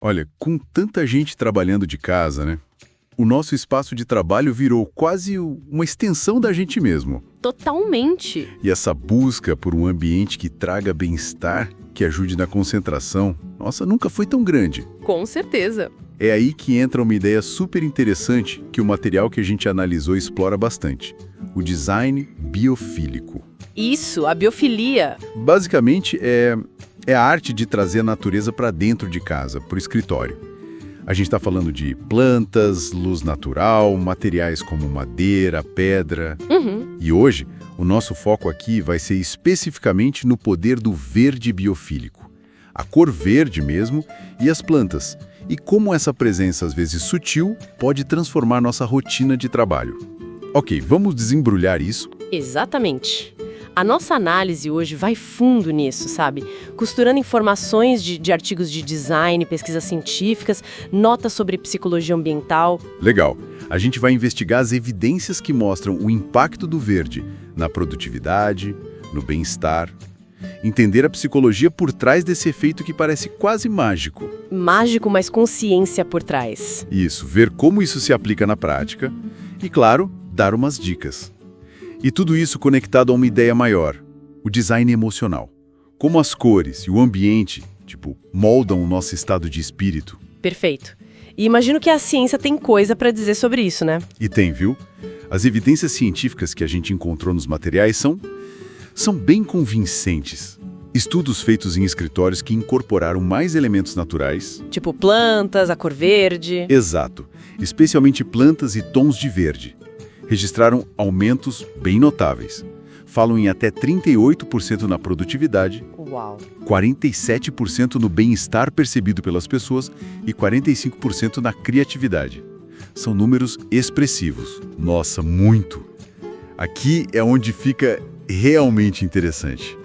Olha, com tanta gente trabalhando de casa, né? O nosso espaço de trabalho virou quase uma extensão da gente mesmo. Totalmente. E essa busca por um ambiente que traga bem-estar, que ajude na concentração, nossa, nunca foi tão grande. Com certeza. É aí que entra uma ideia super interessante que o material que a gente analisou explora bastante: o design biofílico. Isso, a biofilia. Basicamente, é a arte de trazer a natureza para dentro de casa, para o escritório. A gente está falando de plantas, luz natural, materiais como madeira, pedra. E hoje, o nosso foco aqui vai ser especificamente no poder do verde biofílico. A cor verde mesmo e as plantas. E como essa presença, às vezes sutil, pode transformar nossa rotina de trabalho. Ok, vamos desembrulhar isso. Exatamente. A nossa análise hoje vai fundo nisso, sabe? Costurando informações de artigos de design, pesquisas científicas, notas sobre psicologia ambiental. Legal. A gente vai investigar as evidências que mostram o impacto do verde na produtividade, no bem-estar. Entender a psicologia por trás desse efeito que parece quase mágico. Mágico, mas com ciência por trás. Isso, ver como isso se aplica na prática e, claro, dar umas dicas. E tudo isso conectado a uma ideia maior, o design emocional. Como as cores e o ambiente, moldam o nosso estado de espírito. Perfeito. E imagino que a ciência tem coisa para dizer sobre isso, né? E tem, viu? As evidências científicas que a gente encontrou nos materiais são bem convincentes. Estudos feitos em escritórios que incorporaram mais elementos naturais. Tipo plantas, a cor verde. Exato. Especialmente plantas e tons de verde. Registraram aumentos bem notáveis. Falam em até 38% na produtividade, Uau. 47% no bem-estar percebido pelas pessoas e 45% na criatividade. São números expressivos. Nossa, muito! Aqui é onde fica realmente interessante.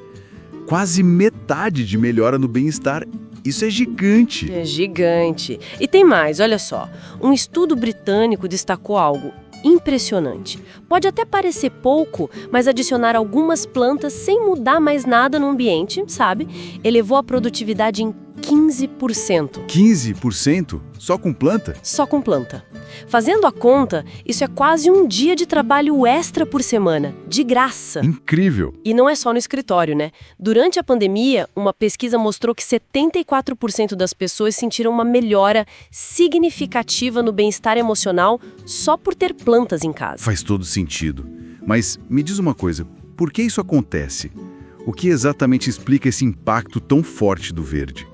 Quase metade de melhora no bem-estar. Isso é gigante! É gigante. E tem mais, olha só. Um estudo britânico destacou algo impressionante. Pode até parecer pouco, mas adicionar algumas plantas sem mudar mais nada no ambiente, sabe? Elevou a produtividade em 15%. 15%? Só com planta? Só com planta. Fazendo a conta, isso é quase um dia de trabalho extra por semana, de graça. Incrível! E não é só no escritório, né? Durante a pandemia, uma pesquisa mostrou que 74% das pessoas sentiram uma melhora significativa no bem-estar emocional só por ter plantas em casa. Faz todo sentido. Mas me diz uma coisa, por que isso acontece? O que exatamente explica esse impacto tão forte do verde?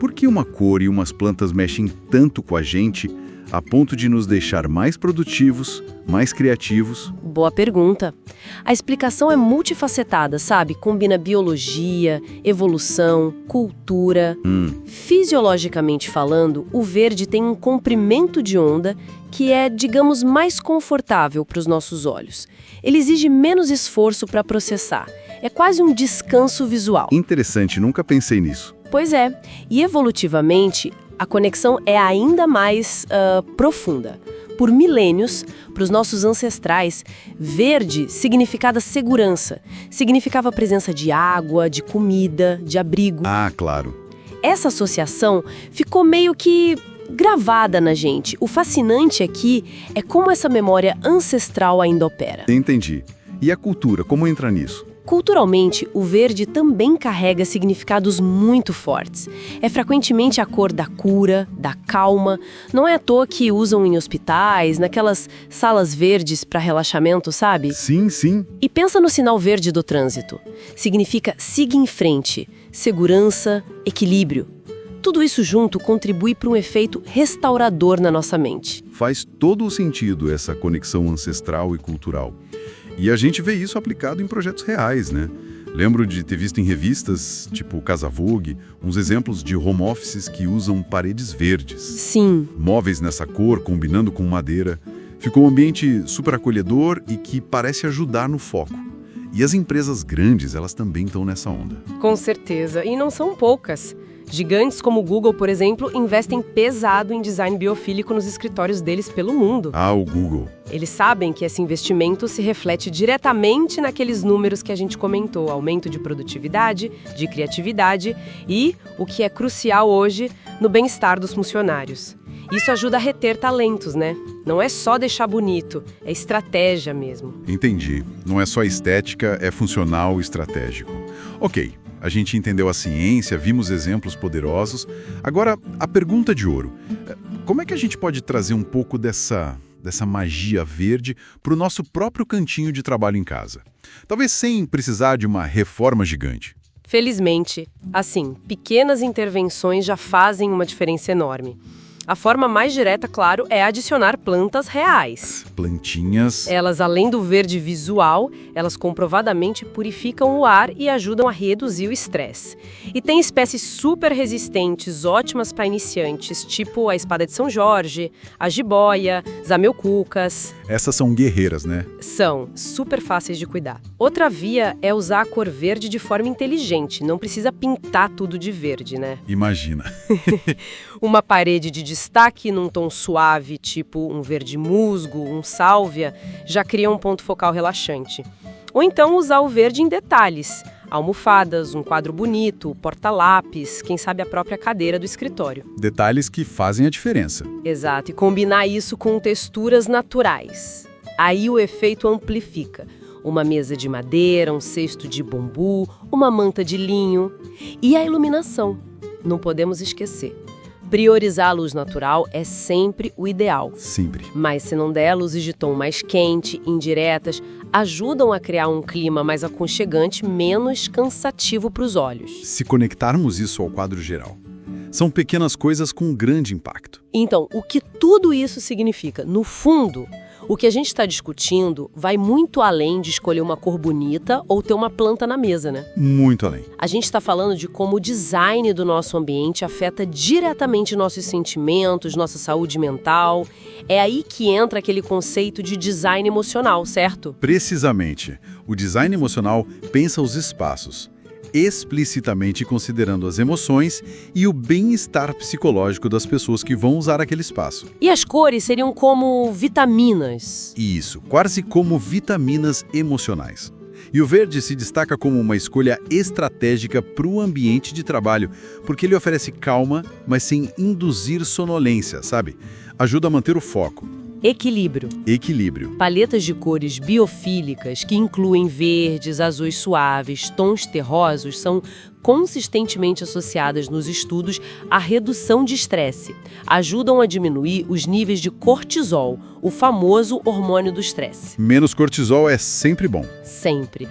Por que uma cor e umas plantas mexem tanto com a gente a ponto de nos deixar mais produtivos, mais criativos? Boa pergunta. A explicação é multifacetada, sabe? Combina biologia, evolução, cultura. Fisiologicamente falando, o verde tem um comprimento de onda que é, digamos, mais confortável para os nossos olhos. Ele exige menos esforço para processar. É quase um descanso visual. Interessante, nunca pensei nisso. Pois é. E evolutivamente, a conexão é ainda mais profunda. Por milênios, para os nossos ancestrais, verde significava segurança, significava a presença de água, de comida, de abrigo. Ah, claro. Essa associação ficou meio que gravada na gente. O fascinante aqui é como essa memória ancestral ainda opera. Entendi. E a cultura, como entra nisso? Culturalmente, o verde também carrega significados muito fortes. É frequentemente a cor da cura, da calma. Não é à toa que usam em hospitais, naquelas salas verdes para relaxamento, sabe? Sim, sim. E pensa no sinal verde do trânsito. Significa siga em frente, segurança, equilíbrio. Tudo isso junto contribui para um efeito restaurador na nossa mente. Faz todo o sentido essa conexão ancestral e cultural. E a gente vê isso aplicado em projetos reais, né? Lembro de ter visto em revistas, tipo Casa Vogue, uns exemplos de home offices que usam paredes verdes. Sim. Móveis nessa cor, combinando com madeira. Ficou um ambiente super acolhedor e que parece ajudar no foco. E as empresas grandes, elas também estão nessa onda. Com certeza. E não são poucas. Gigantes como o Google, por exemplo, investem pesado em design biofílico nos escritórios deles pelo mundo. Ah, o Google. Eles sabem que esse investimento se reflete diretamente naqueles números que a gente comentou, aumento de produtividade, de criatividade e, o que é crucial hoje, no bem-estar dos funcionários. Isso ajuda a reter talentos, né? Não é só deixar bonito, é estratégia mesmo. Entendi. Não é só estética, é funcional e estratégico. Ok, a gente entendeu a ciência, vimos exemplos poderosos. Agora, a pergunta de ouro. Como é que a gente pode trazer um pouco dessa magia verde para o nosso próprio cantinho de trabalho em casa? Talvez sem precisar de uma reforma gigante. Felizmente, assim, pequenas intervenções já fazem uma diferença enorme. A forma mais direta, claro, é adicionar plantas reais. Plantinhas. Elas, além do verde visual, elas comprovadamente purificam o ar e ajudam a reduzir o estresse. E tem espécies super resistentes, ótimas para iniciantes, tipo a espada de São Jorge, a jiboia, zameucucas. Essas são guerreiras, né? São super fáceis de cuidar. Outra via é usar a cor verde de forma inteligente, não precisa pintar tudo de verde, né? Imagina. Uma parede de destaque num tom suave, tipo um verde musgo, um sálvia, já cria um ponto focal relaxante. Ou então usar o verde em detalhes, almofadas, um quadro bonito, porta-lápis, quem sabe a própria cadeira do escritório. Detalhes que fazem a diferença. Exato, e combinar isso com texturas naturais. Aí o efeito amplifica. Uma mesa de madeira, um cesto de bambu, uma manta de linho. E a iluminação, não podemos esquecer. Priorizar a luz natural é sempre o ideal. Sempre. Mas se não der, luzes de tom mais quente, indiretas, ajudam a criar um clima mais aconchegante, menos cansativo para os olhos. Se conectarmos isso ao quadro geral, são pequenas coisas com grande impacto. Então, o que tudo isso significa? No fundo, o que a gente está discutindo vai muito além de escolher uma cor bonita ou ter uma planta na mesa, né? Muito além. A gente está falando de como o design do nosso ambiente afeta diretamente nossos sentimentos, nossa saúde mental. É aí que entra aquele conceito de design emocional, certo? Precisamente. O design emocional pensa os espaços, explicitamente considerando as emoções e o bem-estar psicológico das pessoas que vão usar aquele espaço. E as cores seriam como vitaminas. Isso, quase como vitaminas emocionais. E o verde se destaca como uma escolha estratégica para o ambiente de trabalho, porque ele oferece calma, mas sem induzir sonolência, sabe? Ajuda a manter o foco. Equilíbrio. Equilíbrio. Paletas de cores biofílicas, que incluem verdes, azuis suaves, tons terrosos, são consistentemente associadas nos estudos à redução de estresse. Ajudam a diminuir os níveis de cortisol, o famoso hormônio do estresse. Menos cortisol é sempre bom. Sempre.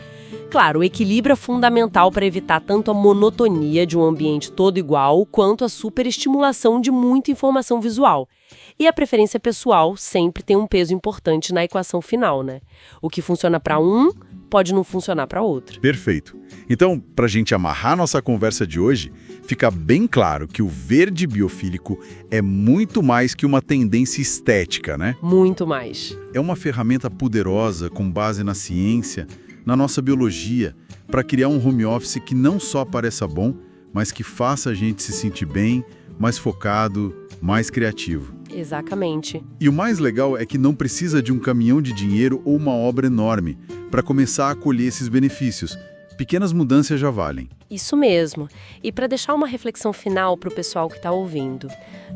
Claro, o equilíbrio é fundamental para evitar tanto a monotonia de um ambiente todo igual, quanto a superestimulação de muita informação visual. E a preferência pessoal sempre tem um peso importante na equação final, né? O que funciona para um pode não funcionar para outro. Perfeito. Então, para a gente amarrar nossa conversa de hoje, fica bem claro que o verde biofílico é muito mais que uma tendência estética, né? Muito mais. É uma ferramenta poderosa com base na ciência, na nossa biologia, para criar um home office que não só pareça bom, mas que faça a gente se sentir bem, mais focado, mais criativo. Exatamente. E o mais legal é que não precisa de um caminhão de dinheiro ou uma obra enorme para começar a colher esses benefícios. Pequenas mudanças já valem. Isso mesmo. E para deixar uma reflexão final para o pessoal que está ouvindo,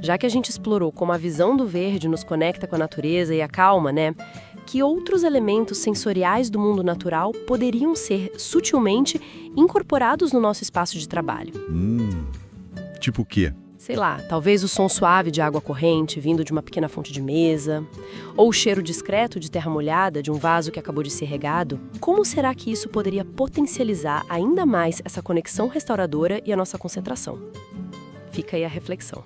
já que a gente explorou como a visão do verde nos conecta com a natureza e a calma, né? Que outros elementos sensoriais do mundo natural poderiam ser sutilmente incorporados no nosso espaço de trabalho? Tipo o quê? Sei lá, talvez o som suave de água corrente vindo de uma pequena fonte de mesa, ou o cheiro discreto de terra molhada de um vaso que acabou de ser regado. Como será que isso poderia potencializar ainda mais essa conexão restauradora e a nossa concentração? Fica aí a reflexão.